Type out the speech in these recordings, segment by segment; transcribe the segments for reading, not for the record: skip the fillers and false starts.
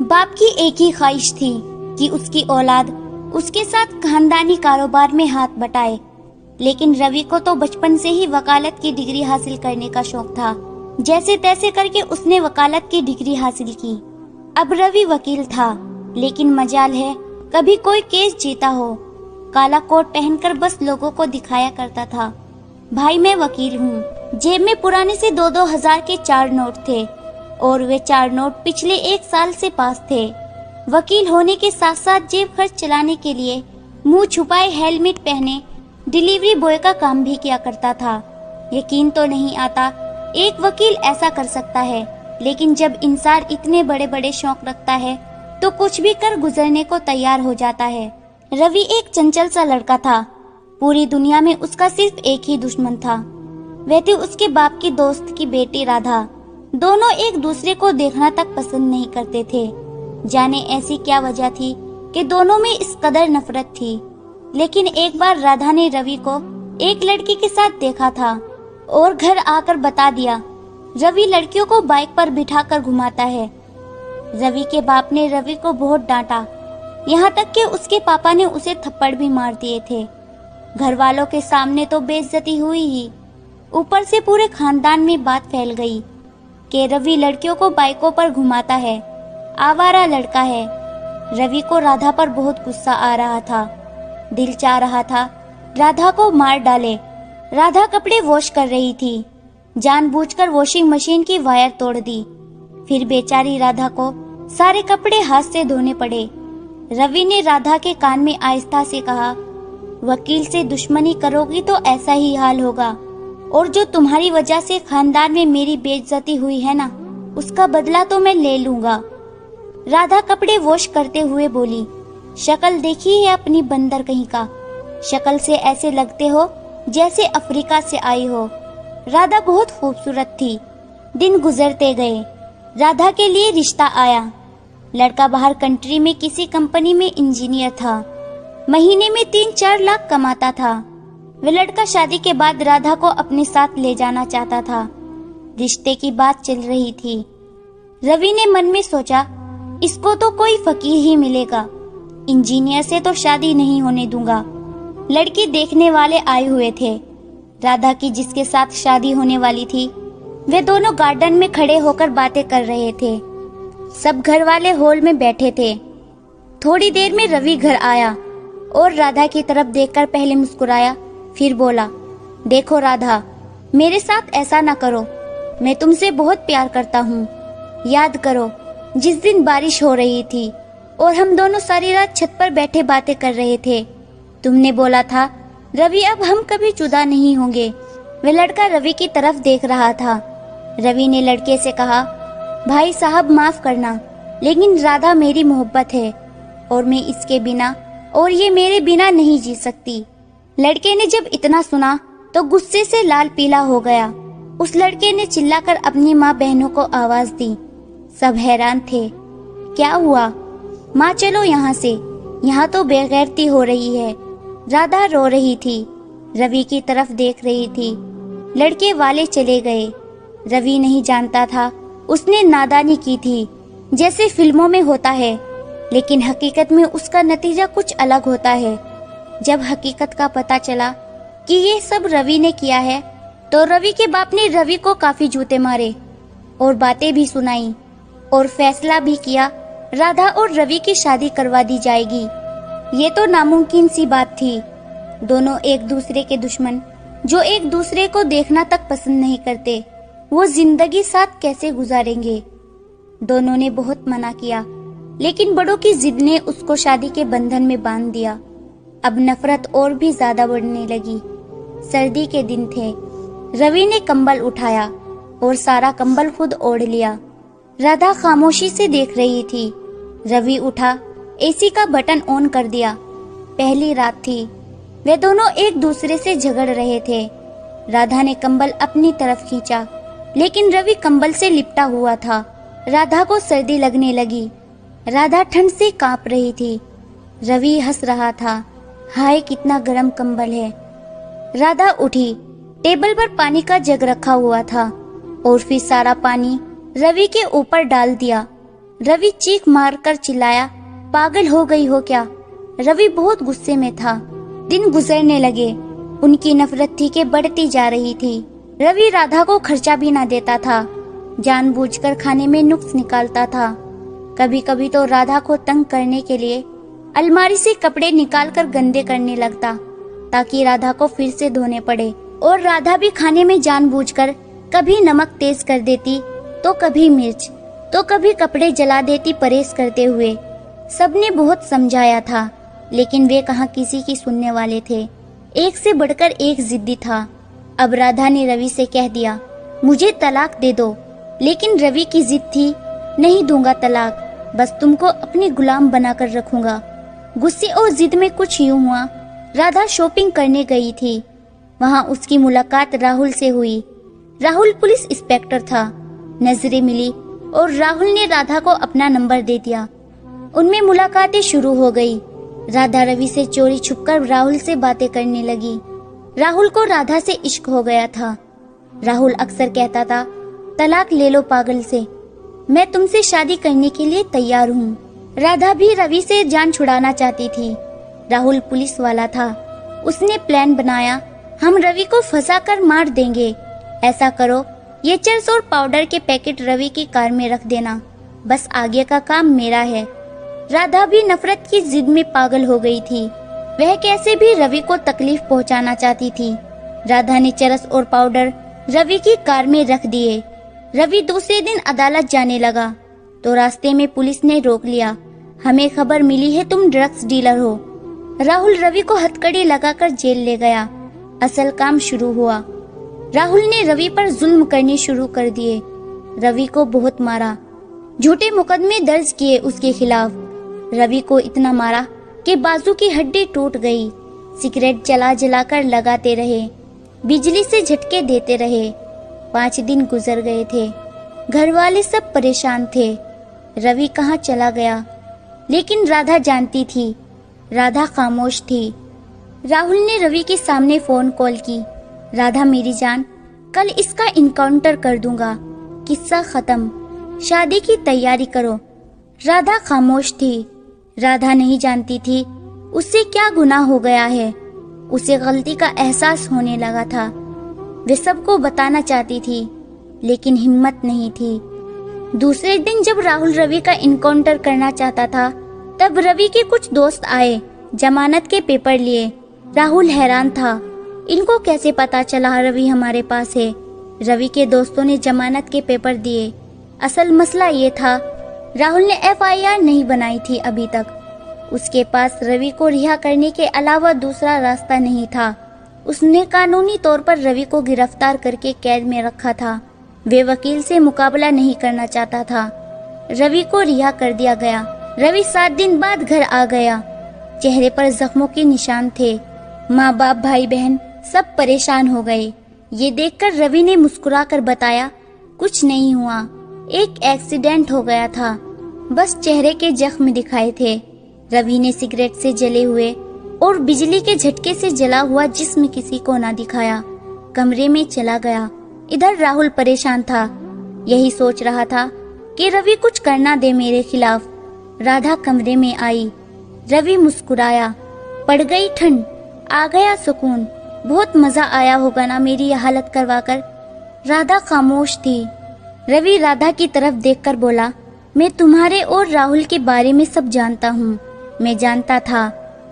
बाप की एक ही ख्वाहिश थी कि उसकी औलाद उसके साथ खानदानी कारोबार में हाथ बटाए, लेकिन रवि को तो बचपन से ही वकालत की डिग्री हासिल करने का शौक था। जैसे तैसे करके उसने वकालत की डिग्री हासिल की। अब रवि वकील था, लेकिन मजाल है कभी कोई केस जीता हो। काला कोट पहनकर बस लोगों को दिखाया करता था, भाई मैं वकील हूँ। जेब में पुराने से 2-2 हजार के 4 नोट थे और वे 4 नोट पिछले 1 साल से पास थे। वकील होने के साथ साथ जेब खर्च चलाने के लिए मुंह छुपाए हेलमेट पहने डिलीवरी बॉय का काम भी किया करता था। यकीन तो नहीं आता एक वकील ऐसा कर सकता है, लेकिन जब इंसान इतने बड़े बड़े शौक रखता है तो कुछ भी कर गुजरने को तैयार हो जाता है। रवि एक चंचल सा लड़का था। पूरी दुनिया में उसका सिर्फ एक ही दुश्मन था, वह थी उसके बाप की दोस्त की बेटी राधा। दोनों एक दूसरे को देखना तक पसंद नहीं करते थे। जाने ऐसी क्या वजह थी कि दोनों में इस कदर नफरत थी। लेकिन एक बार राधा ने रवि को एक लड़की के साथ देखा था और घर आकर बता दिया, रवि लड़कियों को बाइक पर बिठाकर घुमाता है। रवि के बाप ने रवि को बहुत डांटा, यहाँ तक कि उसके पापा ने उसे थप्पड़ भी मार दिए थे। घर वालों के सामने तो बेइज्जती हुई ही, ऊपर से पूरे खानदान में बात फैल गई कि रवि लड़कियों को बाइकों पर घुमाता है, आवारा लड़का है। रवि को राधा पर बहुत गुस्सा आ रहा था। दिल चाह रहा था राधा को मार डाले। राधा कपड़े वॉश कर रही थी, जानबूझकर वॉशिंग मशीन की वायर तोड़ दी। फिर बेचारी राधा को सारे कपड़े हाथ से धोने पड़े। रवि ने राधा के कान में आहिस्ता से कहा, वकील से दुश्मनी करोगी तो ऐसा ही हाल होगा, और जो तुम्हारी वजह से खानदान में मेरी बेइज्जती हुई है ना, उसका बदला तो मैं ले लूंगा। राधा कपड़े वॉश करते हुए बोली, शक्ल देखी है अपनी बंदर कहीं का, शक्ल से ऐसे लगते हो जैसे अफ्रीका से आई हो। राधा बहुत खूबसूरत थी। दिन गुजरते गए, राधा के लिए रिश्ता आया। लड़का बाहर कंट्री में किसी कंपनी में इंजीनियर था, महीने में 3-4 लाख कमाता था। वह लड़का शादी के बाद राधा को अपने साथ ले जाना चाहता था। रिश्ते की बात चल रही थी। रवि ने मन में सोचा, इसको तो कोई फकीर ही मिलेगा, इंजीनियर से तो शादी नहीं होने दूंगा। लड़की देखने वाले आए हुए थे। राधा की जिसके साथ शादी होने वाली थी, वे दोनों गार्डन में खड़े होकर बातें कर रहे थे। सब घर वाले हॉल में बैठे थे। थोड़ी देर में रवि घर आया और राधा की तरफ देखकर पहले मुस्कुराया, फिर बोला, देखो राधा, मेरे साथ ऐसा ना करो, मैं तुमसे बहुत प्यार करता हूँ। याद करो जिस दिन बारिश हो रही थी और हम दोनों सारी रात छत पर बैठे बातें कर रहे थे, तुमने बोला था, रवि अब हम कभी जुदा नहीं होंगे। वह लड़का रवि की तरफ देख रहा था। रवि ने लड़के से कहा, भाई साहब माफ करना, लेकिन राधा मेरी मोहब्बत है और मैं इसके बिना और ये मेरे बिना नहीं जी सकती। लड़के ने जब इतना सुना तो गुस्से से लाल पीला हो गया। उस लड़के ने चिल्लाकर अपनी माँ बहनों को आवाज दी। सब हैरान थे, क्या हुआ? माँ चलो यहाँ से, यहाँ तो बेगैरती हो रही है। राधा रो रही थी, रवि की तरफ देख रही थी। लड़के वाले चले गए। रवि नहीं जानता था उसने नादानी की थी, जैसे फिल्मों में होता है, लेकिन हकीकत में उसका नतीजा कुछ अलग होता है। जब हकीकत का पता चला कि ये सब रवि ने किया है, तो रवि के बाप ने रवि को काफी जूते मारे और बातें भी सुनाई और फैसला भी किया, राधा और रवि की शादी करवा दी जाएगी। ये तो नामुमकिन सी बात थी। दोनों एक दूसरे के दुश्मन, जो एक दूसरे को देखना तक पसंद नहीं करते, वो जिंदगी साथ कैसे गुजारेंगे? दोनों ने बहुत मना किया, लेकिन बड़ों की जिद ने उसको शादी के बंधन में बांध दिया। अब नफरत और भी ज्यादा बढ़ने लगी। सर्दी के दिन थे। रवि ने कंबल उठाया और सारा कंबल खुद ओढ़ लिया। राधा खामोशी से देख रही थी। रवि उठा, एसी का बटन ऑन कर दिया। पहली रात थी। वे दोनों एक दूसरे से झगड़ रहे थे। राधा ने कंबल अपनी तरफ खींचा, लेकिन रवि कंबल से लिपटा हुआ था। राधा को सर्दी लगने लगी। राधा ठंड से कांप रही थी। रवि हंस रहा था, हाय कितना गर्म कंबल है। राधा उठी। टेबल पर पानी का जग रखा हुआ था और फिर सारा पानी रवि के ऊपर डाल दिया। रवि चीख मारकर चिल्लाया, पागल हो गई हो क्या? रवि बहुत गुस्से में था। दिन गुजरने लगे, उनकी नफरत थी कि बढ़ती जा रही थी। रवि राधा को खर्चा भी ना देता था, जानबूझकर खाने में नुक्स निकालता था। कभी कभी तो राधा को तंग करने के लिए अलमारी से कपड़े निकालकर गंदे करने लगता, ताकि राधा को फिर से धोने पड़े। और राधा भी खाने में जानबूझकर कभी नमक तेज कर देती, तो कभी मिर्च, तो कभी कपड़े जला देती परहेज करते हुए। सबने बहुत समझाया था, लेकिन वे कहाँ किसी की सुनने वाले थे। एक से बढ़कर एक जिद्दी था। अब राधा ने रवि से कह दिया, मुझे तलाक दे दो। लेकिन रवि की जिद थी, नहीं दूंगा तलाक, बस तुमको अपनी गुलाम बनाकर रखूंगा। गुस्से और जिद में कुछ यूं हुआ, राधा शॉपिंग करने गई थी। वहां उसकी मुलाकात राहुल से हुई। राहुल पुलिस इंस्पेक्टर था। नजरें मिली और राहुल ने राधा को अपना नंबर दे दिया। उनमें मुलाकातें शुरू हो गई। राधा रवि से चोरी छुपकर राहुल से बातें करने लगी। राहुल को राधा से इश्क हो गया था। राहुल अक्सर कहता था, तलाक ले लो पागल से, मैं तुमसे शादी करने के लिए तैयार हूँ। राधा भी रवि से जान छुड़ाना चाहती थी। राहुल पुलिस वाला था। उसने प्लान बनाया, हम रवि को फंसा कर मार देंगे। ऐसा करो, ये चर्स और पाउडर के पैकेट रवि की कार में रख देना, बस आगे का काम मेरा है। राधा भी नफरत की जिद में पागल हो गई थी। वह कैसे भी रवि को तकलीफ पहुंचाना चाहती थी। राधा ने चरस और पाउडर रवि की कार में रख दिए। रवि दूसरे दिन अदालत जाने लगा तो रास्ते में पुलिस ने रोक लिया। हमें खबर मिली है तुम ड्रग्स डीलर हो। राहुल रवि को हथकड़ी लगाकर जेल ले गया। असल काम शुरू हुआ। राहुल ने रवि पर जुल्म करने शुरू कर दिए। रवि को बहुत मारा, झूठे मुकदमे दर्ज किए उसके खिलाफ। रवि को इतना मारा कि बाजू की हड्डी टूट गई। सिगरेट जला जलाकर लगाते रहे, बिजली से झटके देते रहे। 5 दिन गुजर गए थे। घर वाले सब परेशान थे। रवि कहाँ चला गया? लेकिन राधा जानती थी। राधा खामोश थी। राहुल ने रवि के सामने फोन कॉल की। राधा मेरी जान, कल इसका इनकाउंटर कर दूंगा, किस्सा खत्म, शादी की तैयारी करो। राधा खामोश थी। राधा नहीं जानती थी उससे क्या गुनाह हो गया है। उसे गलती का एहसास होने लगा था। वे सबको बताना चाहती थी, लेकिन हिम्मत नहीं थी। दूसरे दिन जब राहुल रवि का इनकाउंटर करना चाहता था, तब रवि के कुछ दोस्त आए जमानत के पेपर लिए। राहुल हैरान था, इनको कैसे पता चला रवि हमारे पास है। रवि के दोस्तों ने जमानत के पेपर दिए। असल मसला ये था, राहुल ने FIR नहीं बनाई थी अभी तक। उसके पास रवि को रिहा करने के अलावा दूसरा रास्ता नहीं था। उसने कानूनी तौर पर रवि को गिरफ्तार करके कैद में रखा था। वे वकील से मुकाबला नहीं करना चाहता था। रवि को रिहा कर दिया गया। रवि 7 दिन बाद घर आ गया। चेहरे पर जख्मों के निशान थे। माँ बाप भाई बहन सब परेशान हो गए। ये देखकर रवि ने मुस्कुराकर बताया, कुछ नहीं हुआ, एक एक्सीडेंट हो गया था, बस चेहरे के जख्म दिखाए थे। रवि ने सिगरेट से जले हुए और बिजली के झटके से जला हुआ जिस्म किसी को ना दिखाया। कमरे में चला गया। इधर राहुल परेशान था। यही सोच रहा था कि रवि कुछ करना दे मेरे खिलाफ। राधा कमरे में आई। रवि मुस्कुराया। पड़ गई ठंड, आ गया सुकून, बहुत मजा आया होगा ना मेरी यह हालत करवाकर। राधा खामोश थी। रवि राधा की तरफ देखकर बोला, मैं तुम्हारे और राहुल के बारे में सब जानता हूँ। मैं जानता था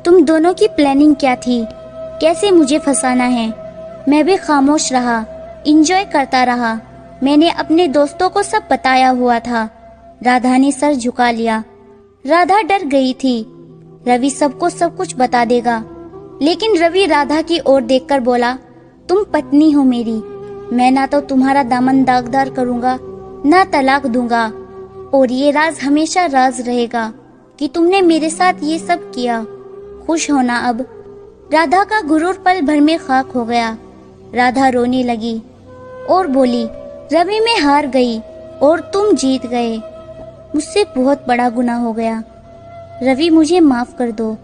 तुम दोनों की प्लानिंग क्या थी, कैसे मुझे फंसाना है। मैं भी खामोश रहा, इंजॉय करता रहा। मैंने अपने दोस्तों को सब बताया हुआ था। राधा ने सर झुका लिया। राधा डर गई थी, रवि सबको सब कुछ बता देगा। लेकिन रवि राधा की ओर देखकर बोला, तुम पत्नी हो मेरी, मैं ना तो तुम्हारा दामन दागदार करूंगा ना तलाक दूंगा, और ये राज हमेशा राज रहेगा कि तुमने मेरे साथ ये सब किया। खुश होना अब। राधा का गुरूर पल भर में खाक हो गया। राधा रोने लगी और बोली, रवि मैं हार गई और तुम जीत गए। मुझसे बहुत बड़ा गुनाह हो गया। रवि मुझे माफ कर दो।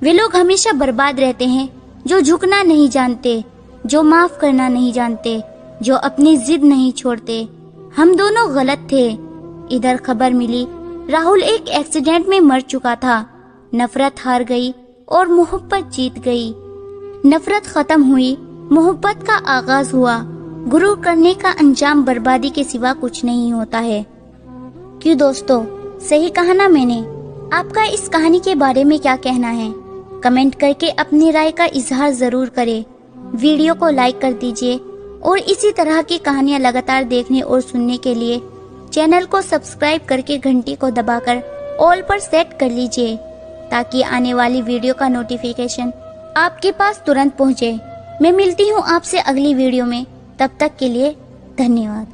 वे लोग हमेशा बर्बाद रहते हैं जो झुकना नहीं जानते, जो माफ करना नहीं जानते, जो अपनी जिद नहीं छोड़ते। हम दोनों गलत थे। इधर खबर मिली राहुल एक एक्सीडेंट में मर चुका था। नफरत हार गई और मोहब्बत जीत गई। नफरत खत्म हुई, मोहब्बत का आगाज हुआ। गुरूर करने का अंजाम बर्बादी के सिवा कुछ नहीं होता है। क्यों दोस्तों, सही कहा ना मैंने? आपका इस कहानी के बारे में क्या कहना है? कमेंट करके अपनी राय का इजहार जरूर करें। वीडियो को लाइक कर दीजिए और इसी तरह की कहानियां लगातार देखने और सुनने के लिए चैनल को सब्सक्राइब करके घंटी को दबाकर ऑल पर सेट कर लीजिए, ताकि आने वाली वीडियो का नोटिफिकेशन आपके पास तुरंत पहुंचे। मैं मिलती हूं आपसे अगली वीडियो में, तब तक के लिए धन्यवाद।